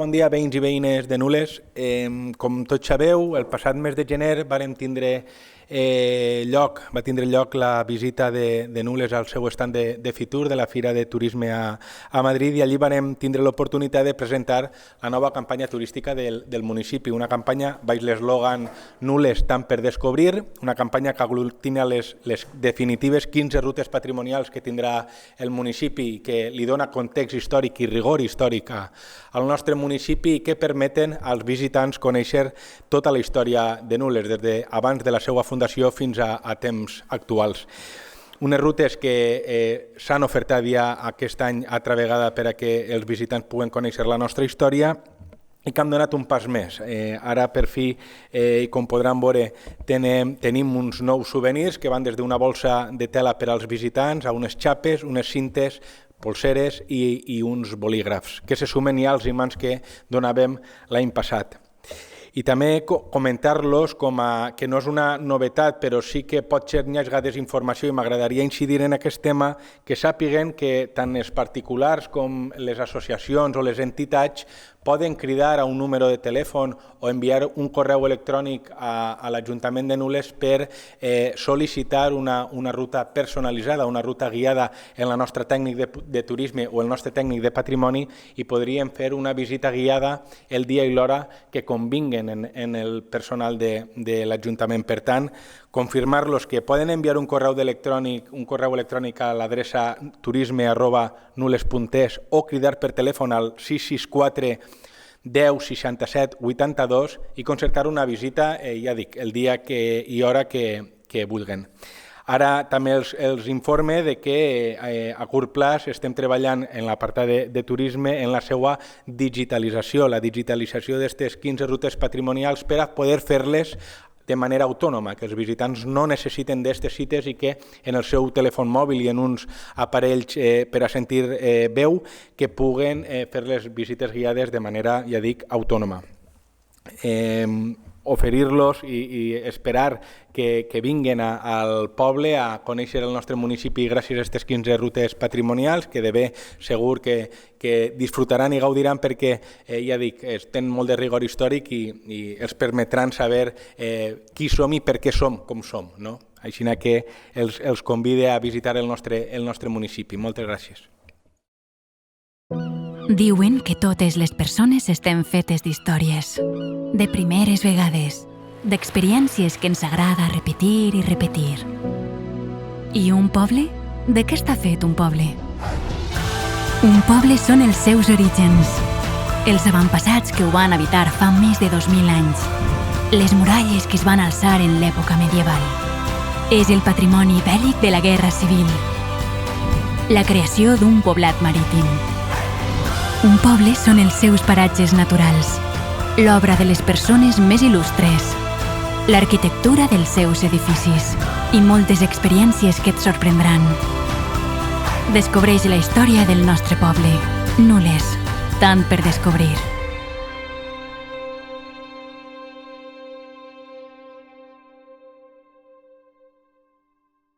bon dia, veïns i veïnes de Nules. Com tots sabeu, el passat mes de gener va tindre lloc la visita de Nules al seu estand de Fitur, de la Fira de Turisme a Madrid, i allí vam tindre l'oportunitat de presentar la nova campanya turística del municipi, una campanya baix l'eslògan Nules tant per descobrir, una campanya que aglutina les definitives 15 rutes patrimonials que tindrà el municipi i que li dona context històric i rigor històric al nostre municipi i que permeten als visitants conèixer tota la història de Nules, des d'abans de la seva fundació fins a temps actuals. Unes rutes que s'han ofertat ja aquest any altra vegada per a que els visitants puguen conèixer la nostra història i que han donat un pas més. Ara, per fi, com podran veure, tenim uns nous souvenirs que van des d'una bolsa de tela per als visitants a unes xapes, unes cintes, polseres i uns bolígrafs, que se sumen ja als imants que donàvem l'any passat. I també comentar-los que no és una novetat, però sí que pot ser llarga desinformació i m'agradaria incidir en aquest tema, que sàpiguen que tant els particulars com les associacions o les entitats poden cridar a un número de telèfon o enviar un correu electrònic a l'Ajuntament de Nules per sol·licitar una ruta personalitzada, una ruta guiada en la nostra tècnic de turisme o el nostre tècnic de patrimoni, i podríem fer una visita guiada el dia i l'hora que convinguen en el personal de l'Ajuntament. Per tant, confirmar-los que poden enviar un correu electrònic a l'adreça turisme@nules.es o cridar per telèfon al 664 10 67 82 i concertar una visita, ja dic, el dia i hora que vulguin. Ara també els informe de que a curt plaç estem treballant en l'apartat de turisme en la seva digitalització, la digitalització d'aquestes 15 rutes patrimonials per a poder fer-les de manera autònoma, que els visitants no necessiten d'aquestes cites i que en el seu telèfon mòbil i en uns aparells per a sentir veu que puguen fer les visites guiades de manera, ja dic, autònoma. Oferir-los i esperar que vinguin al poble a conèixer el nostre municipi gràcies a aquestes 15 rutes patrimonials, que de bé segur que disfrutaran i gaudiran perquè, ja dic, tenen molt de rigor històric i els permetran saber qui som i per què som com som. Així que els convide a visitar el nostre municipi. Moltes gràcies. Diuen que totes les persones estem fetes d'històries, de primeres vegades, d'experiències que ens agrada repetir i repetir. I un poble? De què està fet un poble? Un poble són els seus orígens, els avantpassats que ho van habitar fa més de 2.000 anys, les muralles que es van alçar en l'època medieval. És el patrimoni bèl·lic de la Guerra Civil, la creació d'un poblat marítim. Un poble són els seus paratges naturals, l'obra de les persones més il·lustres, l'arquitectura dels seus edificis i moltes experiències que et sorprendran. Descobreix la història del nostre poble. Nules, tant per descobrir.